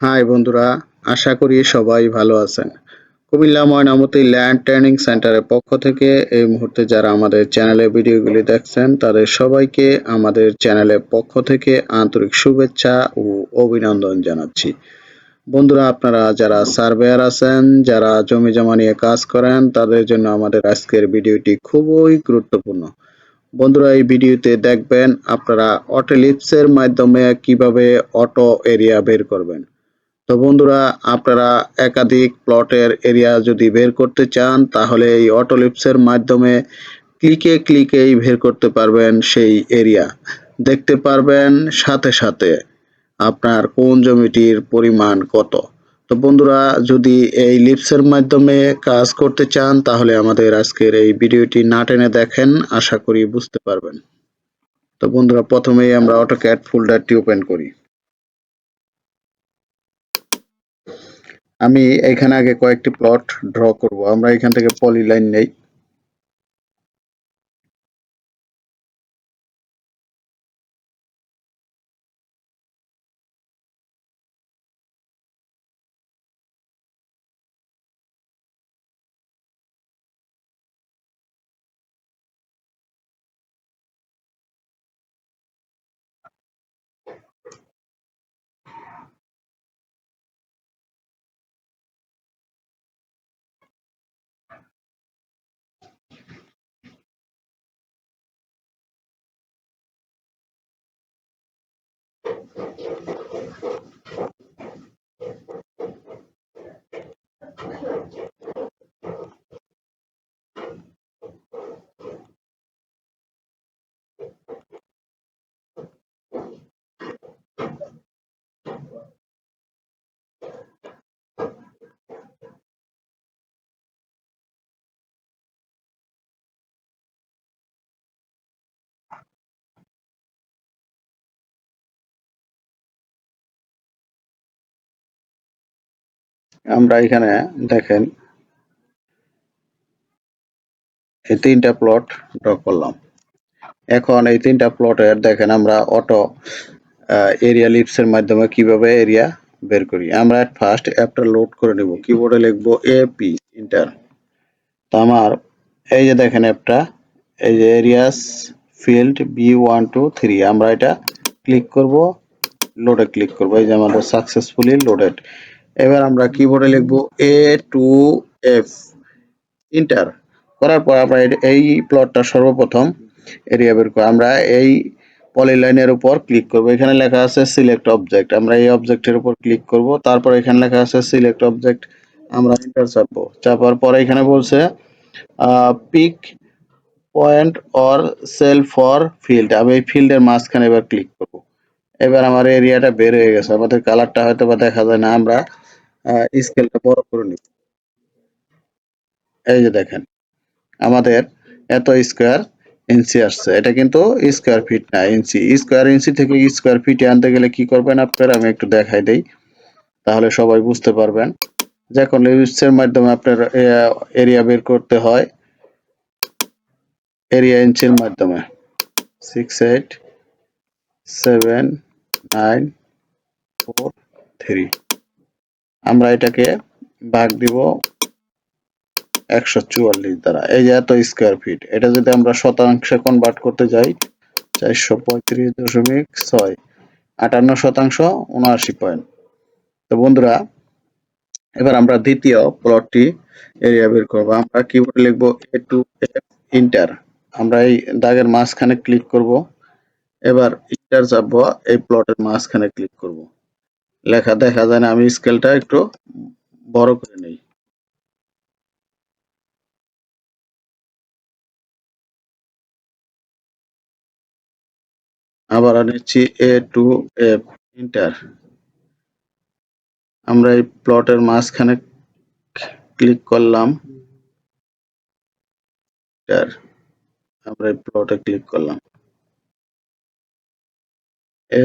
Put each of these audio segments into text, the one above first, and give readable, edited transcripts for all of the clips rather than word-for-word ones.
High বন্ধুরা, আশা করি সবাই ভালো আছেন। কুমিল্লা ময়নামতি ল্যান্ড ট্রেনিং সেন্টারের পক্ষ থেকে এই মুহূর্তে যারা আমাদের চ্যানেলে ভিডিওগুলি দেখছেন তাদের সবাইকে আমাদের চ্যানেলের পক্ষ থেকে আন্তরিক শুভেচ্ছা ও অভিনন্দন জানাচ্ছি। বন্ধুরা, আপনারা যারা সার্ভেয়ার আছেন, যারা জমি জমা নিয়ে কাজ করেন, তাদের জন্য আমাদের আজকের ভিডিওটি খুবই গুরুত্বপূর্ণ। বন্ধুরা, এই ভিডিওতে দেখবেন আপনারা অটোলিপসের মাধ্যমে কিভাবে অটো এরিয়া বের করবেন। তো বন্ধুরা, আপনারা একাধিক প্লটের এরিয়া যদি বের করতে চান তাহলে এই অটোলিপসের মাধ্যমে ক্লিকে ক্লিকেই বের করতে পারবেন সেই এরিয়া। দেখতে পারবেন সাথে সাথে আপনার কোন জমিটির পরিমাণ কত। তো বন্ধুরা, যদি এই লিপসের মাধ্যমে কাজ করতে চান তাহলে আমাদের আজকের এই ভিডিওটি না টেনে দেখেন, আশা করি বুঝতে পারবেন। তো বন্ধুরা, প্রথমেই আমরা অটোক্যাড ফোল্ডারটি ওপেন করি। আমি এখানে আগে কয়েকটি প্লট ড্র করব। আমরা এখান থেকে পলিলাইন নেই। আমরা এখানে দেখেন এই তিনটা প্লট ড্র করলাম। এখন এই তিনটা প্লটের দেখেন আমরা অটো এরিয়া লিপসের মাধ্যমে কিভাবে এরিয়া বের করি। আমরা ফার্স্ট অ্যাপটা লোড করে নেব। কিবোর্ডে লিখবো এপি ইন্টার। তো আমার এই যে দেখেন অ্যাপটা, এই যে এরিয়াস ফিল্ড B123, আমরা এটা ক্লিক করব, লোডে ক্লিক করব। এই যে আমাদের সাকসেসফুলি লোডেড। এবার আমরা কিবোর্ডে লিখব A2F ইন্টার করার পর আমরা এই প্লটটা সর্বপ্রথম এরিয়া বের করব। আমরা এই পলিলাইনের উপর ক্লিক করব। এখানে লেখা আছে সিলেক্ট অবজেক্ট। আমরা এই অবজেক্টের উপর ক্লিক করব। তারপর এখানে লেখা আছে সিলেক্ট অবজেক্ট। আমরা এন্টার চাপবো। চাপার পরে এখানে বলছে pick point or cell for field. আমি এই ফিল্ডের মাঝখানে এবার ক্লিক করব। এবার আমার এরিয়াটা বের হয়ে গেছে। আমাদের কালারটা হয়তো বা দেখা যায় না। আমরা স্কেলটা বড় করে নিব। এই যে দেখেন আমাদের এত স্কোয়ার ইঞ্চি আসছে। এটা কিন্তু স্কোয়ার ফিট না, ইঞ্চি। স্কোয়ার ইঞ্চি থেকে স্কোয়ার ফিটে আনতে গেলে কি করবেন আপনারা, আমি একটু দেখাই দেই, তাহলে সবাই বুঝতে পারবেন। যখন লিস্টের মাধ্যমে আপনার এরিয়া বের করতে হয়, এরিয়া ইঞ্চির মাধ্যমে 68794 আমরা এটাকে ভাগ দিব 144 দ্বারা। এই যে এত স্কোয়ার ফিট, এটা যদি আমরা শতাংশে কনভার্ট করতে যাই 435.6, 58%, 79 পয়েন্ট। তো বন্ধুরা, এবার আমরা দ্বিতীয় প্লটটি এরিয়া বের করবো। আমরা কিবোর্ডে লিখবো A2F ইন্টার। আমরা এই দাগের মাঝখানে ক্লিক করব। এবার ইন্টার চাপবো, এই প্লটের মাঝখানে ক্লিক করব। লেখা দেখা যায় না, আমি স্কেলটা একটু বড় করে নেই। আবার নিচ্ছি A2F ইন্টার। আমরা এই প্লটের মাঝখানে ক্লিক করলাম, আমরা এই প্লটে ক্লিক করলাম,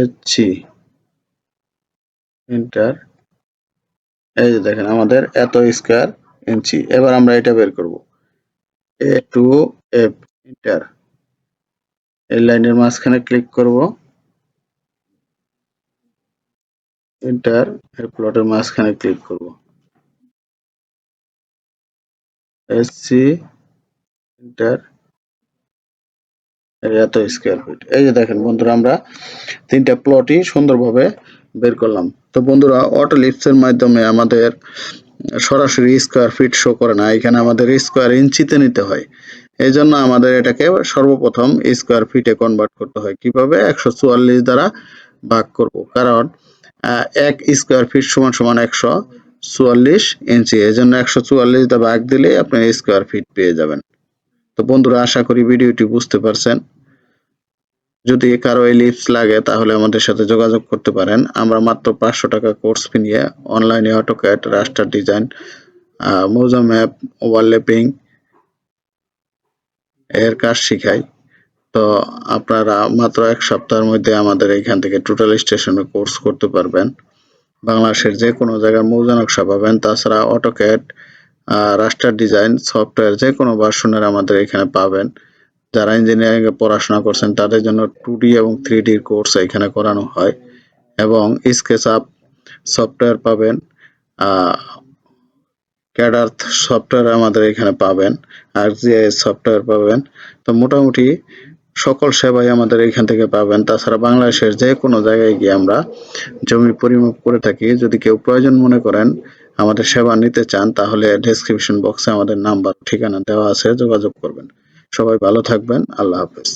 HC এন্টার। এই যে দেখেন আমাদের এত স্কোয়ার ইঞ্চি। এবার আমরা এটা বের করব। A2F enter. এই লাইনের মাঝখানে ক্লিক করব। এন্টার, এই প্লটের মাঝখানে ক্লিক করব। এসসি এন্টার, এত স্কোয়ার ফিট। এই যে দেখেন বন্ধুরা, আমরা 3টা প্লটই সুন্দরভাবে বের করলাম। তো বন্ধুরা, অটো লিস্টের মাধ্যমে আমাদের সরাসরি স্কোয়ার ফিট শো করে না, এখানে আমাদের স্কোয়ার ইঞ্চিতে নিতে হয়। এই জন্য আমাদের এটাকে সর্বপ্রথম স্কোয়ার ফিটে কনভার্ট করতে হয়। কিভাবে? 144 দ্বারা ভাগ করব, কারণ 1 স্কোয়ার ফিট সমান সমান 144 ইঞ্চি। এই জন্য 144 দ্বারা ভাগ দিলে আপনি স্কোয়ার ফিট পেয়ে যাবেন। তো বন্ধুরা, আশা করি ভিডিওটি বুঝতে পারছেন। যদি কারো এলিপস লাগে তাহলে আমাদের সাথে যোগাযোগ করতে পারেন। আমরা মাত্র 500 টাকা কোর্স ফি নিয়ে অনলাইনে অটোক্যাড, রাস্টার ডিজাইন, মৌজা ম্যাপ, ওয়াললেপিং এর কাজ শিখাই। তো আপনারা মাত্র 1 সপ্তাহের মধ্যে আমাদের এখান থেকে টোটাল স্টেশনে কোর্স করতে পারবেন। বাংলাদেশের যে কোনো জায়গার মৌজা নকশা পাবেন। তাছাড়া অটোক্যাড, রাস্টার ডিজাইন সফটওয়্যার যে কোনো ভার্সনের আমাদের এখানে পাবেন। যারা ইঞ্জিনিয়ারিং এ পড়াশোনা করছেন তাদের জন্য 2D এবং 3D কোর্স এখানে করানো হয়, এবং স্কেচআপ সফটওয়্যার পাবেন, ক্যাডার সফটওয়্যার আমাদের এখানে পাবেন, ArcGIS সফটওয়্যার পাবেন। তো মোটামুটি সকল সেবাই আমাদের এখান থেকে পাবেন। তাছাড়া বাংলাদেশের যে কোনো জায়গায় গিয়ে আমরা জমি পরিমাপ করে থাকি। যদি কেউ প্রয়োজন মনে করেন, আমাদের সেবা নিতে চান, তাহলে ডেসক্রিপশন বক্সে আমাদের নাম্বার ঠিকানা দেওয়া আছে, যোগাযোগ করবেন। সবাই ভালো থাকবেন। আল্লাহ হাফেজ।